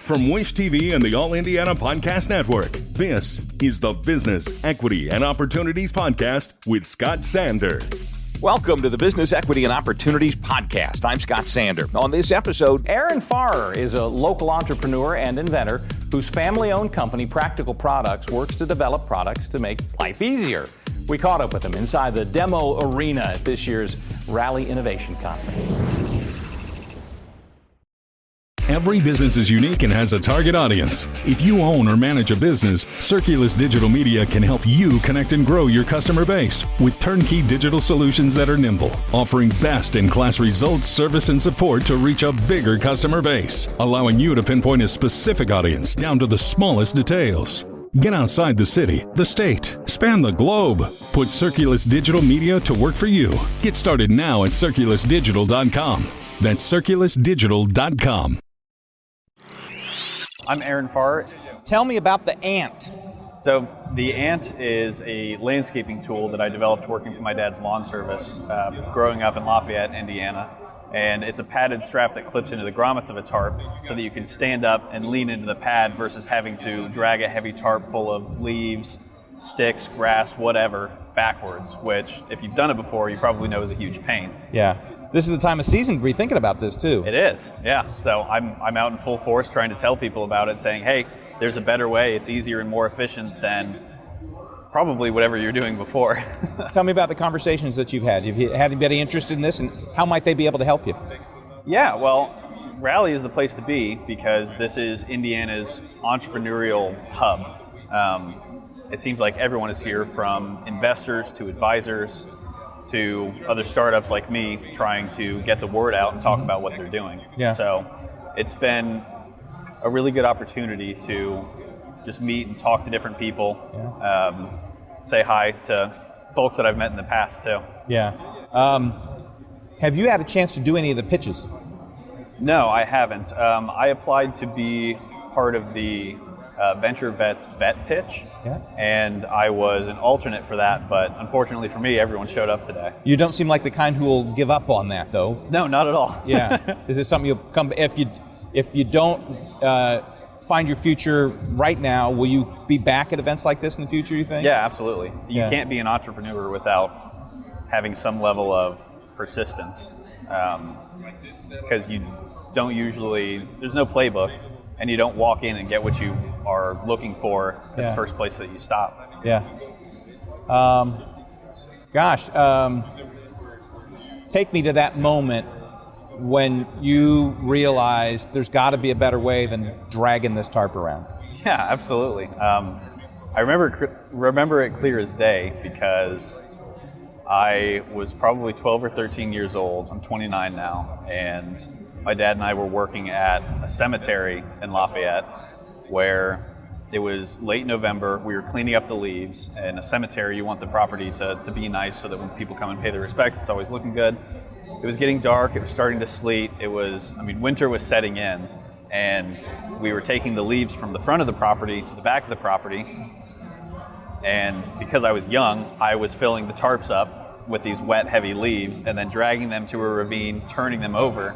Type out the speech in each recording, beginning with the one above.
From Wish TV and the All Indiana Podcast Network, this is the Business, Equity, and Opportunities Podcast with Scott Sander. Welcome to the Business, Equity, and Opportunities Podcast. I'm Scott Sander. On this episode, Aaron Farrer is a local entrepreneur and inventor whose family-owned company, Practical Products, works to develop products to make life easier. We caught up with him inside the demo arena at this year's Rally Innovation Conference. Every business is unique and has a target audience. If you own or manage a business, Circulus Digital Media can help you connect and grow your customer base with turnkey digital solutions that are nimble, offering best-in-class results, service, and support to reach a bigger customer base, allowing you to pinpoint a specific audience down to the smallest details. Get outside the city, the state, span the globe. Put Circulus Digital Media to work for you. Get started now at circulusdigital.com. That's circulusdigital.com. I'm Aaron Farrer. Tell me about the Ant. So the Ant is a landscaping tool that I developed working for my dad's lawn service growing up in Lafayette, Indiana. And it's a padded strap that clips into the grommets of a tarp so that you can stand up and lean into the pad versus having to drag a heavy tarp full of leaves, sticks, grass, whatever, backwards, which if you've done it before, you probably know is a huge pain. Yeah. This is the time of season to be thinking about this too. It is, yeah. So I'm out in full force trying to tell people about it, saying, hey, there's a better way. It's easier and more efficient than probably whatever you're doing before. Tell me about the conversations that you've had. Have you had anybody interested in this, and how might they be able to help you? Yeah, well, Rally is the place to be because this is Indiana's entrepreneurial hub. It seems like everyone is here, from investors to advisors to other startups like me trying to get the word out and talk about what they're doing. Yeah. So it's been a really good opportunity to just meet and talk to different people, say hi to folks that I've met in the past too. Yeah. Have you had a chance to do any of the pitches? No, I haven't. I applied to be part of the Venture Vet's vet pitch, and I was an alternate for that, but unfortunately for me, everyone showed up today. You don't seem like the kind who will give up on that, though. No, not at all. Yeah. Is this something you'll come, if you don't find your future right now, will you be back at events like this in the future, you think? Yeah, absolutely. You can't be an entrepreneur without having some level of persistence, because you don't usually, there's no playbook, and you don't walk in and get what you are looking for at the first place that you stop. Yeah. Take me to that moment when you realized there's got to be a better way than dragging this tarp around. Yeah, absolutely. I remember it clear as day because I was probably 12 or 13 years old. I'm 29 now, and my dad and I were working at a cemetery in Lafayette where it was late November. We were cleaning up the leaves. In a cemetery, you want the property to be nice so that when people come and pay their respects, it's always looking good. It was getting dark. It was starting to sleet. Winter was setting in, and we were taking the leaves from the front of the property to the back of the property. And because I was young, I was filling the tarps up with these wet, heavy leaves and then dragging them to a ravine, turning them over.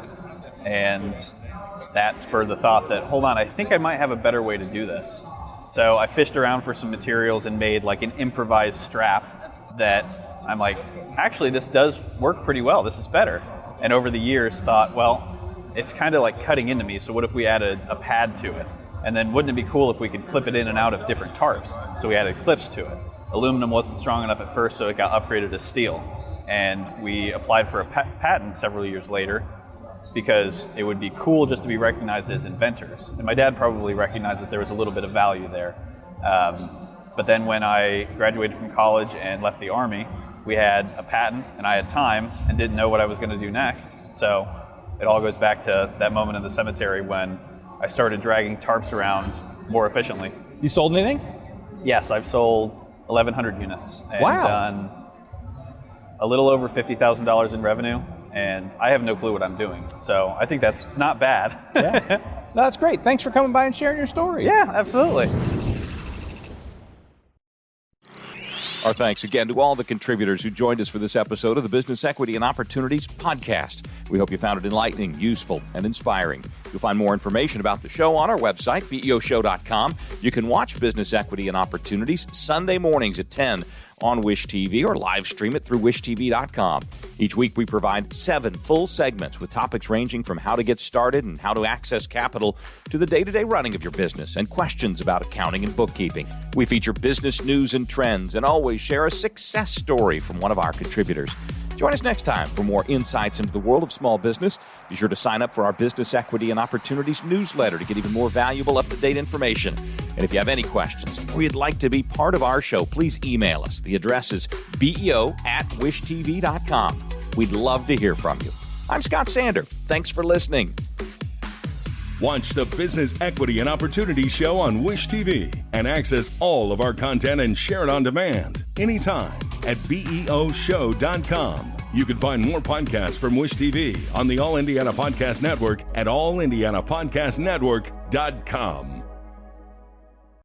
And that spurred the thought that, hold on, I think I might have a better way to do this. So I fished around for some materials and made like an improvised strap that I'm like, actually, this does work pretty well. This is better. And over the years thought, well, it's kind of like cutting into me. So what if we added a pad to it? And then wouldn't it be cool if we could clip it in and out of different tarps? So we added clips to it. Aluminum wasn't strong enough at first, so it got upgraded to steel. And we applied for a patent several years later because it would be cool just to be recognized as inventors. And my dad probably recognized that there was a little bit of value there. But then when I graduated from college and left the Army, we had a patent and I had time and didn't know what I was going to do next. So it all goes back to that moment in the cemetery when I started dragging tarps around more efficiently. You sold anything? Yes, I've sold 1,100 units and done a little over $50,000 in revenue, and I have no clue what I'm doing. So I think that's not bad. Yeah. No, that's great. Thanks for coming by and sharing your story. Yeah, absolutely. our thanks again to all the contributors who joined us for this episode of the Business Equity and Opportunities Podcast. We hope you found it enlightening, useful, and inspiring. You'll find more information about the show on our website, BEOshow.com. You can watch Business Equity and Opportunities Sunday mornings at 10 on Wish TV or live stream it through wishtv.com. Each week we provide 7 full segments with topics ranging from how to get started and how to access capital to the day-to-day running of your business and questions about accounting and bookkeeping. We feature business news and trends and always share a success story from one of our contributors. Join us next time for more insights into the world of small business. Be sure to sign up for our Business Equity and Opportunities newsletter to get even more valuable, up-to-date information. And if you have any questions or you'd like to be part of our show, please email us. The address is beo@wishtv.com. We'd love to hear from you. I'm Scott Sander. Thanks for listening. Watch the Business Equity and Opportunities show on Wish TV and access all of our content and share it on demand anytime at BEOshow.com. You can find more podcasts from Wish TV on the All Indiana Podcast Network at allindianapodcastnetwork.com.